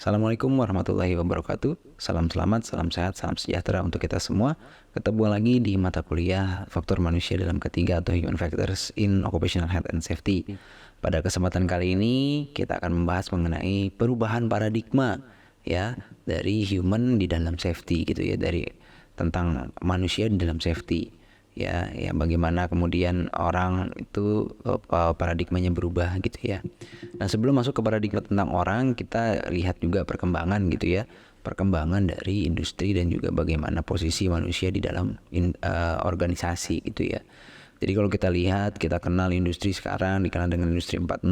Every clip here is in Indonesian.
Assalamualaikum warahmatullahi wabarakatuh. Salam selamat, salam sehat, salam sejahtera untuk kita semua. Ketemu lagi di mata kuliah Faktor Manusia dalam Ketiga atau Human Factors in Occupational Health and Safety. Pada kesempatan kali ini kita akan membahas mengenai perubahan paradigma ya dari human di dalam safety gitu ya, dari tentang manusia di dalam safety. Ya bagaimana kemudian orang itu paradigmanya berubah gitu ya. Nah, sebelum masuk ke paradigma tentang orang, kita lihat juga perkembangan gitu ya, perkembangan dari industri dan juga bagaimana posisi manusia di dalam organisasi gitu ya. Jadi kalau kita lihat, kita kenal industri sekarang dikenal dengan industri 4.0,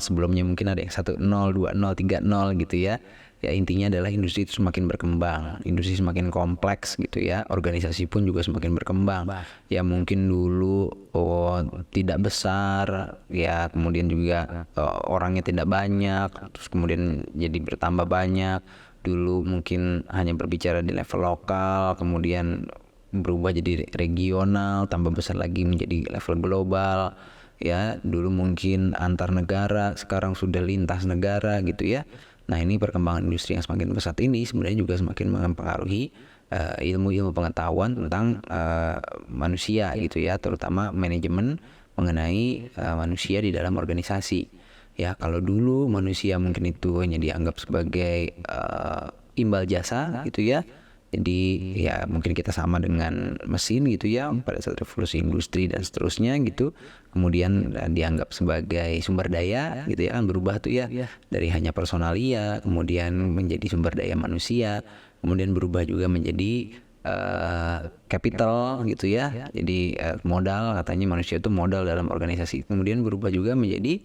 sebelumnya mungkin ada yang 1.0, 2.0, 3.0 gitu ya. Ya intinya adalah industri itu semakin berkembang, industri semakin kompleks gitu ya, organisasi pun juga semakin berkembang. Ya mungkin dulu tidak besar, ya kemudian juga orangnya tidak banyak, terus kemudian jadi bertambah banyak. Dulu mungkin hanya berbicara di level lokal, kemudian berubah jadi regional, tambah besar lagi menjadi level global. Ya dulu mungkin antar negara, sekarang sudah lintas negara gitu ya. Nah, ini perkembangan industri yang semakin pesat ini sebenarnya juga semakin mempengaruhi ilmu-ilmu pengetahuan tentang manusia gitu ya, terutama manajemen mengenai manusia di dalam organisasi. Ya, kalau dulu manusia mungkin itu hanya dianggap sebagai imbal jasa gitu ya. Jadi ya mungkin kita sama dengan mesin gitu ya pada saat revolusi industri dan seterusnya gitu. Kemudian dianggap sebagai sumber daya gitu ya, kan berubah tuh ya dari hanya personalia kemudian menjadi sumber daya manusia, kemudian berubah juga menjadi capital gitu ya. Jadi modal, katanya manusia itu modal dalam organisasi. Kemudian berubah juga menjadi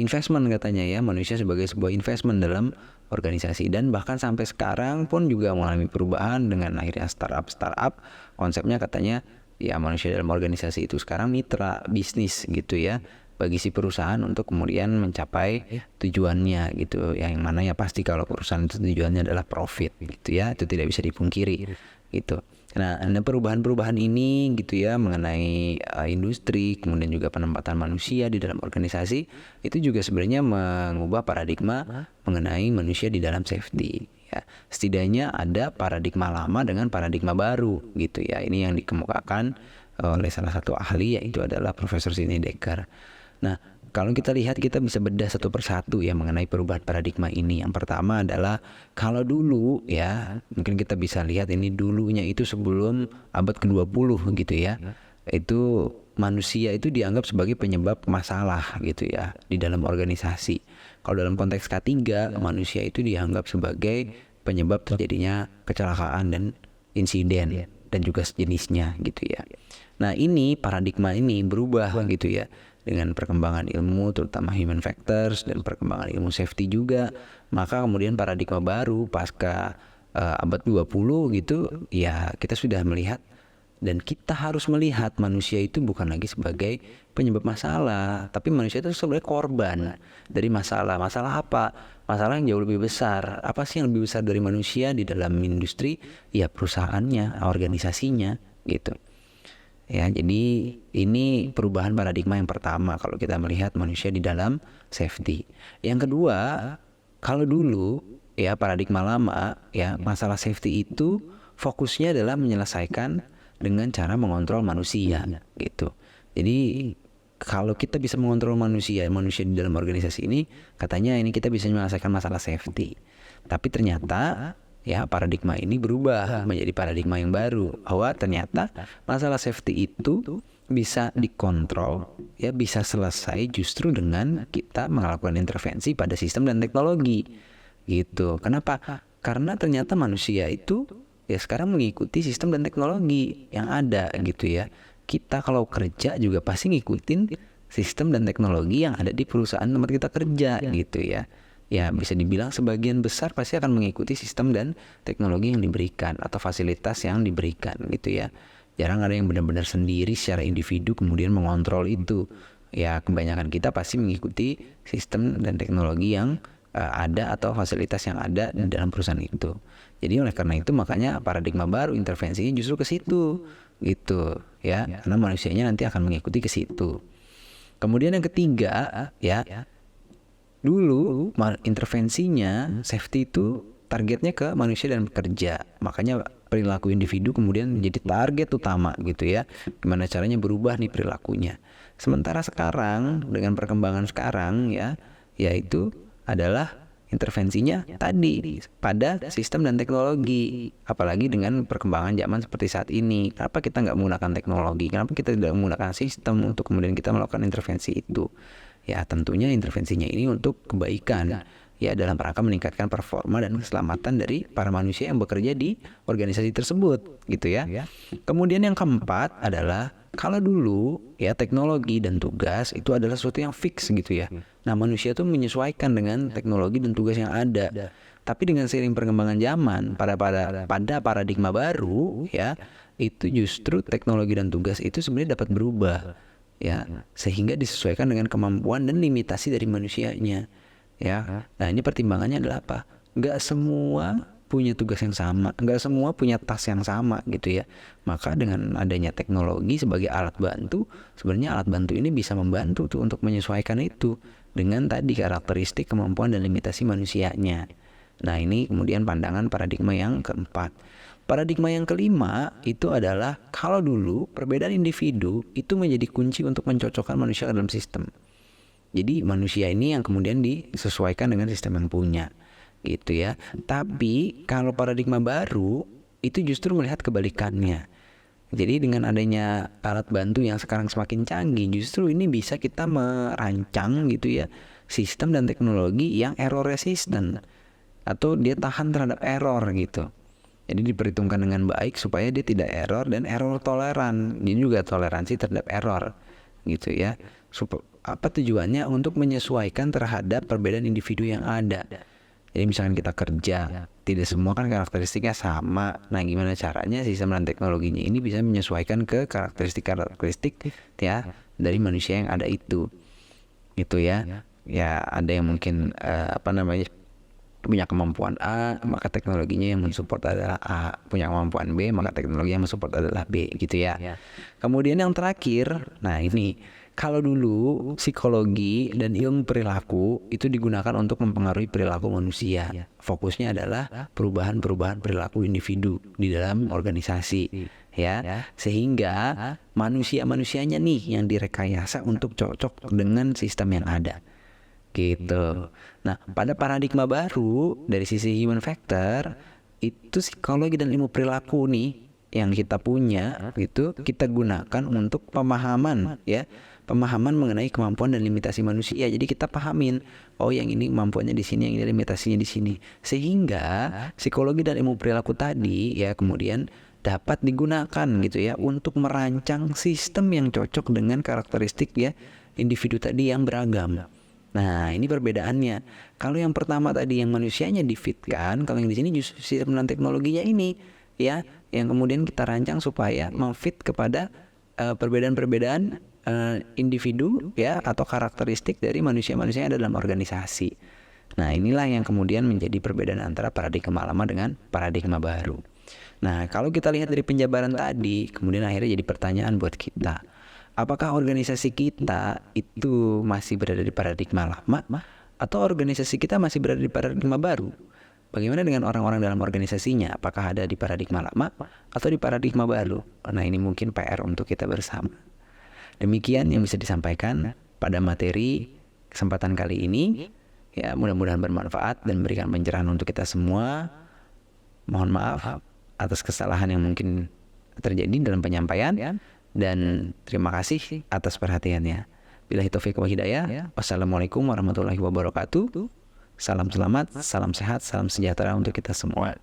investment katanya ya, manusia sebagai sebuah investment dalam organisasi. Dan bahkan sampai sekarang pun juga mengalami perubahan dengan akhirnya startup konsepnya katanya ya manusia dalam organisasi itu sekarang mitra bisnis gitu ya bagi si perusahaan untuk kemudian mencapai tujuannya gitu, yang mana ya pasti kalau perusahaan itu tujuannya adalah profit gitu ya, itu tidak bisa dipungkiri gitu. Nah, ada perubahan-perubahan ini gitu ya mengenai industri, kemudian juga penempatan manusia di dalam organisasi, itu juga sebenarnya mengubah paradigma mengenai manusia di dalam safety. Ya, setidaknya ada paradigma lama dengan paradigma baru gitu ya. Ini yang dikemukakan oleh salah satu ahli, yaitu adalah Profesor Sidney Dekker. Nah, kalau kita lihat, kita bisa bedah satu persatu ya mengenai perubahan paradigma ini. Yang pertama adalah kalau dulu ya, mungkin kita bisa lihat ini dulunya itu sebelum abad ke-20 gitu ya. Itu manusia itu dianggap sebagai penyebab masalah gitu ya di dalam organisasi. Kalau dalam konteks K3, manusia itu dianggap sebagai penyebab terjadinya kecelakaan dan insiden dan juga sejenisnya gitu ya. Nah, ini paradigma ini berubah gitu ya dengan perkembangan ilmu, terutama human factors dan perkembangan ilmu safety juga. Maka kemudian paradigma baru pasca abad 20 gitu ya, kita sudah melihat dan kita harus melihat manusia itu bukan lagi sebagai penyebab masalah, tapi manusia itu sebagai korban dari masalah. Masalah apa? Masalah yang jauh lebih besar. Apa sih yang lebih besar dari manusia di dalam industri? Ya perusahaannya, organisasinya gitu. Ya, jadi ini perubahan paradigma yang pertama kalau kita melihat manusia di dalam safety. Yang kedua, kalau dulu ya paradigma lama ya, masalah safety itu fokusnya adalah menyelesaikan dengan cara mengontrol manusia gitu. Jadi kalau kita bisa mengontrol manusia di dalam organisasi ini, katanya ini kita bisa menyelesaikan masalah safety. Tapi ternyata ya paradigma ini berubah menjadi paradigma yang baru, bahwa ternyata masalah safety itu bisa dikontrol ya, bisa selesai justru dengan kita melakukan intervensi pada sistem dan teknologi gitu. Kenapa? Karena ternyata manusia itu ya sekarang mengikuti sistem dan teknologi yang ada gitu ya. Kita kalau kerja juga pasti ngikutin sistem dan teknologi yang ada di perusahaan tempat kita kerja gitu ya. Ya bisa dibilang sebagian besar pasti akan mengikuti sistem dan teknologi yang diberikan atau fasilitas yang diberikan gitu ya. Jarang ada yang benar-benar sendiri secara individu kemudian mengontrol itu. Ya kebanyakan kita pasti mengikuti sistem dan teknologi yang ada atau fasilitas yang ada di dalam perusahaan itu. Jadi oleh karena itu makanya paradigma baru intervensinya justru ke situ gitu ya. Karena manusianya nanti akan mengikuti ke situ. Kemudian yang ketiga ya, Dulu intervensinya safety itu targetnya ke manusia dan pekerja. Makanya perilaku individu kemudian menjadi target utama gitu ya. Gimana caranya berubah nih perilakunya. Sementara sekarang dengan perkembangan sekarang ya, yaitu adalah intervensinya tadi pada sistem dan teknologi. Apalagi dengan perkembangan zaman seperti saat ini. Kenapa kita nggak menggunakan teknologi? Kenapa kita tidak menggunakan sistem untuk kemudian kita melakukan intervensi itu? Ya tentunya intervensinya ini untuk kebaikan. Ya dalam rangka meningkatkan performa dan keselamatan dari para manusia yang bekerja di organisasi tersebut gitu ya. Kemudian yang keempat adalah kalau dulu ya teknologi dan tugas itu adalah sesuatu yang fix gitu ya. Nah manusia tuh menyesuaikan dengan teknologi dan tugas yang ada. Tapi dengan seiring perkembangan zaman pada paradigma baru ya, itu justru teknologi dan tugas itu sebenarnya dapat berubah ya, sehingga disesuaikan dengan kemampuan dan limitasi dari manusianya. Ya, nah ini pertimbangannya adalah apa? Nggak semua punya tugas yang sama, nggak semua punya tas yang sama gitu ya. Maka dengan adanya teknologi sebagai alat bantu, sebenarnya alat bantu ini bisa membantu tuh untuk menyesuaikan itu dengan tadi karakteristik, kemampuan dan limitasi manusianya. Nah ini kemudian pandangan paradigma yang keempat. Paradigma yang kelima itu adalah kalau dulu perbedaan individu itu menjadi kunci untuk mencocokkan manusia ke dalam sistem. Jadi manusia ini yang kemudian disesuaikan dengan sistem yang punya gitu ya. Tapi kalau paradigma baru itu justru melihat kebalikannya. Jadi dengan adanya alat bantu yang sekarang semakin canggih, justru ini bisa kita merancang gitu ya sistem dan teknologi yang error resistant atau dia tahan terhadap error gitu. Jadi diperhitungkan dengan baik supaya dia tidak error dan error toleran. Ini juga toleransi terhadap error gitu ya. Apa tujuannya? Untuk menyesuaikan terhadap perbedaan individu yang ada. Jadi misalkan kita kerja, tidak semua kan karakteristiknya sama. Nah gimana caranya sistem dan teknologinya ini bisa menyesuaikan ke karakteristik ya dari manusia yang ada itu gitu ya. Ya ada yang mungkin punya kemampuan A, maka teknologinya yang mensupport adalah A. Punya kemampuan B, maka teknologi yang mensupport adalah B gitu ya. Kemudian yang terakhir, nah ini kalau dulu psikologi dan ilmu perilaku itu digunakan untuk mempengaruhi perilaku manusia. Fokusnya adalah perubahan-perubahan perilaku individu di dalam organisasi ya. Sehingga manusia-manusianya nih yang direkayasa untuk cocok dengan sistem yang ada. Gitu. Nah, pada paradigma baru dari sisi human factor itu psikologi dan ilmu perilaku nih yang kita punya itu kita gunakan untuk pemahaman ya. Pemahaman mengenai kemampuan dan limitasi manusia. Jadi kita pahamin, oh yang ini kemampuannya di sini, yang ini limitasinya di sini. Sehingga psikologi dan ilmu perilaku tadi ya kemudian dapat digunakan gitu ya untuk merancang sistem yang cocok dengan karakteristik ya individu tadi yang beragam. Nah ini perbedaannya. Kalau yang pertama tadi yang manusianya difitkan, kalau yang di sini justru sistem dan teknologinya ini ya yang kemudian kita rancang supaya memfit kepada perbedaan-perbedaan individu ya atau karakteristik dari manusia-manusia yang ada dalam organisasi. Nah inilah yang kemudian menjadi perbedaan antara paradigma lama dengan paradigma baru. Nah kalau kita lihat dari penjabaran tadi, kemudian akhirnya jadi pertanyaan buat kita, apakah organisasi kita itu masih berada di paradigma lama atau organisasi kita masih berada di paradigma baru? Bagaimana dengan orang-orang dalam organisasinya? Apakah ada di paradigma lama atau di paradigma baru? Nah ini mungkin PR untuk kita bersama. Demikian yang bisa disampaikan pada materi kesempatan kali ini. Ya mudah-mudahan bermanfaat dan memberikan pencerahan untuk kita semua. Mohon maaf atas kesalahan yang mungkin terjadi dalam penyampaian. Dan terima kasih atas perhatiannya. Billahi taufiq wa hidayah. Wassalamualaikum warahmatullahi wabarakatuh. Salam selamat, salam sehat, salam sejahtera untuk kita semua.